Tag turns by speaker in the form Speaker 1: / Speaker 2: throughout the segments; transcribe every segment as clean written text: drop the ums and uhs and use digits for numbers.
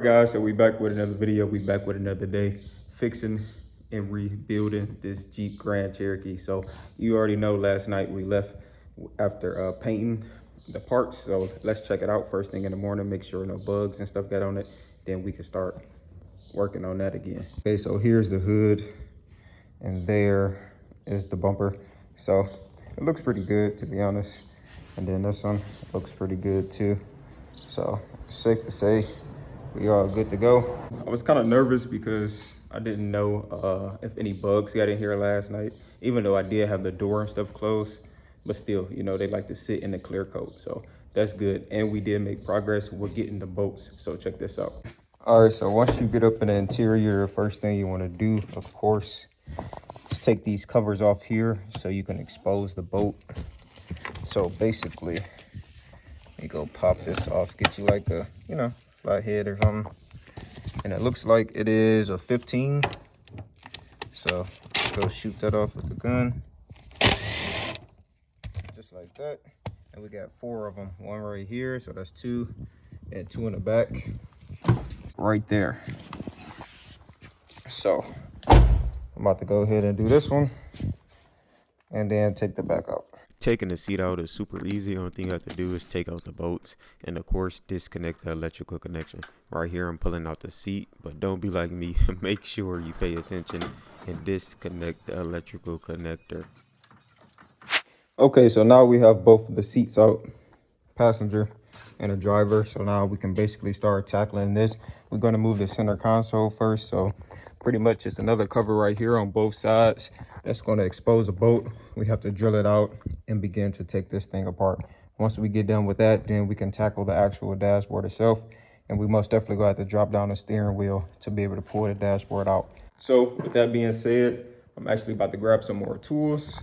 Speaker 1: Guys, so we back with another video. We back with another day fixing and rebuilding this Jeep Grand Cherokee. So you already know last night we left after painting the parts. So let's check it out first thing in the morning, make sure no bugs and stuff got on it, then we can start working on that again. Okay, so here's the hood and there is the bumper. So it looks pretty good, to be honest. And then this one looks pretty good too. So safe to say we are good to go. I was kind of nervous because I didn't know if any bugs got in here last night, even though I did have the door and stuff closed. But still, you know, they like to sit in the clear coat. So that's good. And we did make progress with getting the bolts. So check this out. All right, so once you get up in the interior, the first thing you want to do, of course, is take these covers off here so you can expose the bolt. So basically, you go pop this off, get you like a, you know, flathead or something. And it looks like it is a 15. So go shoot that off with the gun. Just like that. And we got 4 of them. One right here, so that's 2. And 2 in the back. Right there. So I'm about to go ahead and do this one. And then take the back out.
Speaker 2: Taking the seat out is super easy. Only thing you have to do is take out the bolts and of course disconnect the electrical connection. Right here I'm pulling out the seat, but don't be like me. Make sure you pay attention and disconnect the electrical connector.
Speaker 1: Okay, so now we have both of the seats out, passenger and a driver. So now we can basically start tackling this. We're going to move the center console first. So pretty much it's another cover right here on both sides. That's going to expose a bolt. We have to drill it out and begin to take this thing apart. Once we get done with that, then we can tackle the actual dashboard itself. And we most definitely going to have to drop down the steering wheel to be able to pull the dashboard out. So with that being said, I'm actually about to grab some more tools.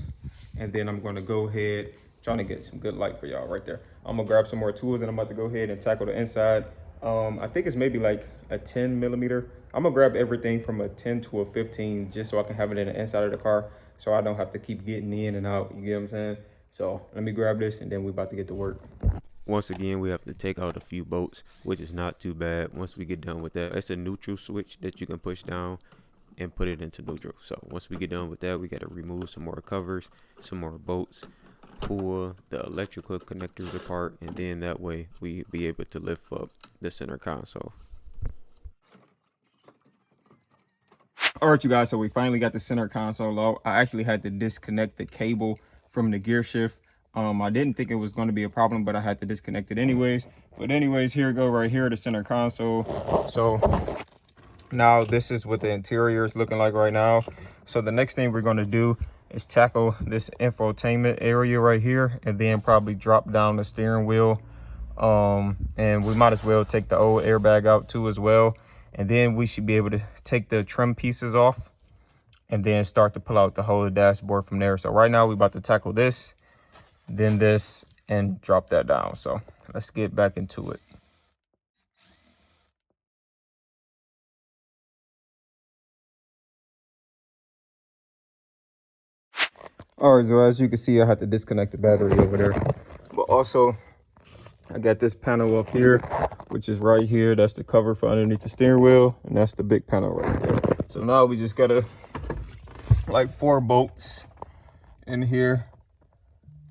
Speaker 1: And then I'm going to go ahead, trying to get some good light for y'all right there. I'm going to grab some more tools and I'm about to go ahead and tackle the inside. I think it's maybe like a 10 millimeter. I'm gonna grab everything from a 10 to a 15 just so I can have it in the inside of the car so I don't have to keep getting in and out, you get what I'm saying? So let me grab this and then we're about to get to work.
Speaker 2: Once again, we have to take out a few bolts, which is not too bad. Once we get done with that, it's a neutral switch that you can push down and put it into neutral. So once we get done with that, we got to remove some more covers, some more bolts, pull the electrical connectors apart, and then that way we be able to lift up the center console.
Speaker 1: All right, you guys, so we finally got the center console out. I actually had to disconnect the cable from the gear shift. I didn't think it was going to be a problem, but I had to disconnect it anyways. But anyways, here we go right here, the center console. So now this is what the interior is looking like right now. So the next thing we're going to do is tackle this infotainment area right here and then probably drop down the steering wheel. And we might as well take the old airbag out too as well. And then we should be able to take the trim pieces off and then start to pull out the whole dashboard from there. So right now we're about to tackle this, then this, and drop that down. So let's get back into it. All right, so as you can see, I had to disconnect the battery over there. But also, I got this panel up here, which is right here. That's the cover for underneath the steering wheel, and that's the big panel right there. So now we just gotta like 4 bolts in here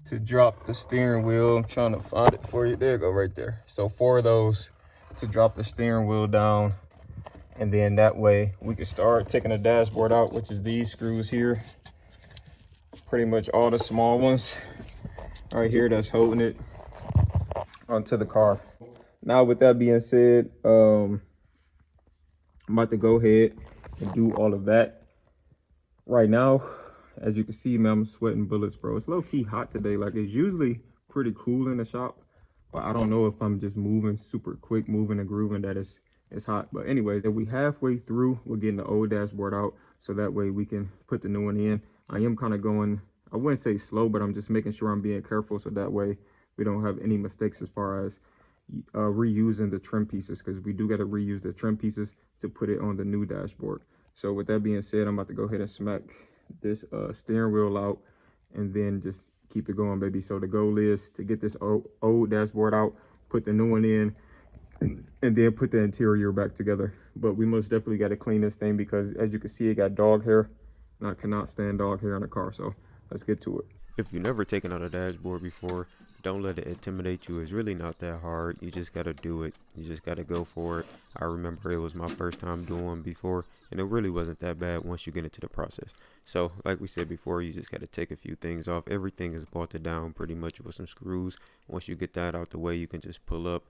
Speaker 1: to drop the steering wheel. I'm trying to find it for you. There you go, right there. So 4 of those to drop the steering wheel down, and then that way we can start taking the dashboard out, which is these screws here. Pretty much all the small ones right here that's holding it onto the car. Now with that being said, I'm about to go ahead and do all of that right now. As you can see, man, I'm sweating bullets, bro. It's low-key hot today. Like, it's usually pretty cool in the shop, but I don't know if I'm just moving super quick, moving and grooving, that it's hot. But anyways, if we halfway through, we're getting the old dashboard out so that way we can put the new one in. I am kind of going, I wouldn't say slow, but I'm just making sure I'm being careful so that way we don't have any mistakes as far as reusing the trim pieces, because we do got to reuse the trim pieces to put it on the new dashboard. So with that being said, I'm about to go ahead and smack this steering wheel out and then just keep it going, baby. So the goal is to get this old dashboard out, put the new one in, and then put the interior back together. But we most definitely got to clean this thing because, as you can see, it got dog hair, and I cannot stand dog hair in a car. So let's get to it.
Speaker 2: If you've never taken out a dashboard before, don't let it intimidate you. It's really not that hard. You just got to do it. You just got to go for it. I remember it was my first time doing one before, and it really wasn't that bad once you get into the process. So like we said before, you just got to take a few things off. Everything is bolted down pretty much with some screws. Once you get that out the way, you can just pull up.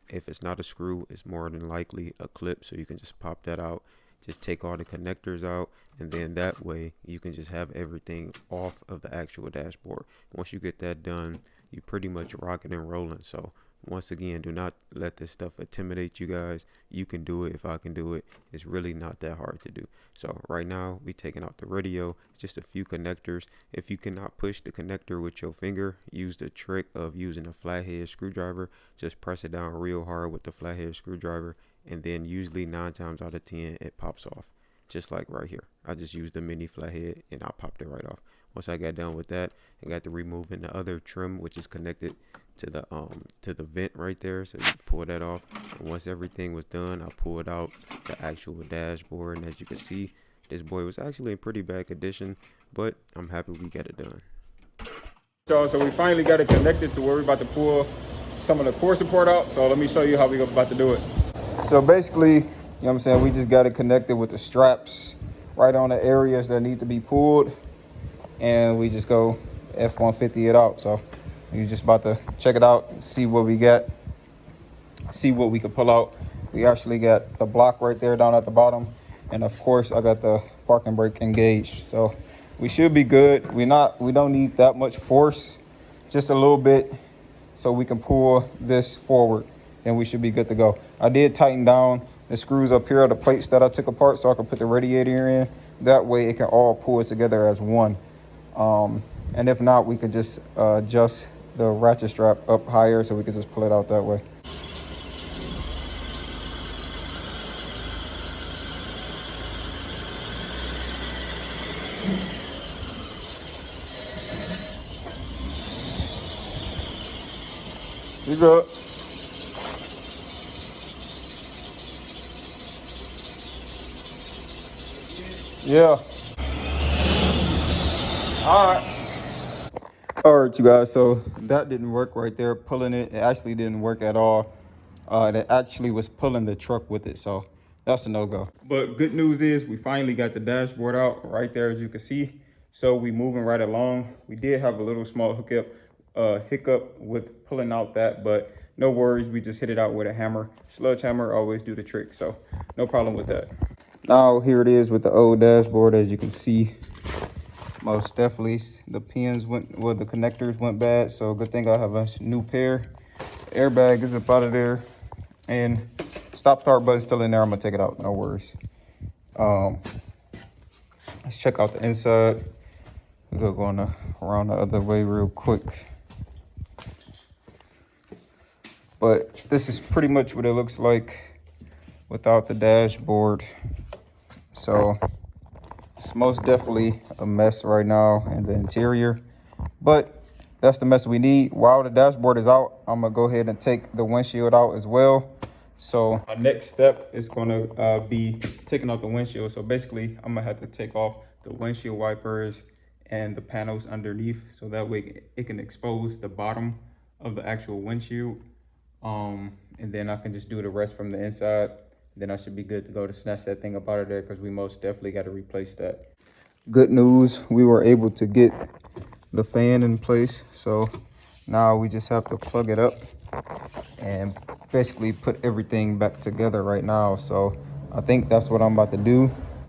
Speaker 2: If it's not a screw, it's more than likely a clip, so you can just pop that out. Just take all the connectors out, and then that way you can just have everything off of the actual dashboard. Once you get that done, you pretty much rocking and rolling. So once again, do not let this stuff intimidate you guys. You can do it. If I can do it, it's really not that hard to do. So right now we taking out the radio, just a few connectors. If you cannot push the connector with your finger, use the trick of using a flathead screwdriver. Just press it down real hard with the flathead screwdriver, and then usually 9 times out of 10 it pops off, just like right here. I just used the mini flathead and I popped it right off. Once I got done with that, I got to removing the other trim, which is connected to the vent right there, so you can pull that off. And once everything was done, I pulled out the actual dashboard, and as you can see, this boy was actually in pretty bad condition, but I'm happy we got it done.
Speaker 1: So we finally got it connected to where we're about to pull some of the core support out. So let me show you how we're about to do it. So basically, you know what I'm saying, we just got it connected with the straps right on the areas that need to be pulled, and we just go F-150 it out. So we're just about to check it out, see what we got, see what we can pull out. We actually got the block right there down at the bottom, and of course I got the parking brake engaged. So we should be good. We don't need that much force, just a little bit, so we can pull this forward, and we should be good to go. I did tighten down the screws up here, the plates that I took apart, so I can put the radiator in. That way it can all pull it together as one. And if not, we could just adjust the ratchet strap up higher so we could just pull it out that way. You good? Yeah. All right, you guys, so that didn't work right there. Pulling it actually didn't work at all. It actually was pulling the truck with it, so that's a no-go. But good news is we finally got the dashboard out right there, as you can see. So we moving right along. We did have a little small hiccup with pulling out that, but no worries, we just hit it out with a hammer. Sledgehammer always do the trick, so no problem with that. Now here it is with the old dashboard, as you can see. Most definitely the pins went, well, the connectors went bad, so good thing I have a new pair. Airbag is up out of there, and stop start button still in there. I'm gonna take it out, no worries. Let's check out the inside. We're gonna go around the other way real quick. But this is pretty much what it looks like without the dashboard. So it's most definitely a mess right now in the interior, but that's the mess we need. While the dashboard is out, I'm gonna go ahead and take the windshield out as well. So our next step is gonna be taking out the windshield. So basically, I'm gonna have to take off the windshield wipers and the panels underneath, so that way it can expose the bottom of the actual windshield. And then I can just do the rest from the inside. Then I should be good to go to snatch that thing up out of there, because we most definitely got to replace that. Good news, we were able to get the fan in place. So now we just have to plug it up and basically put everything back together right now. So I think that's what I'm about to do.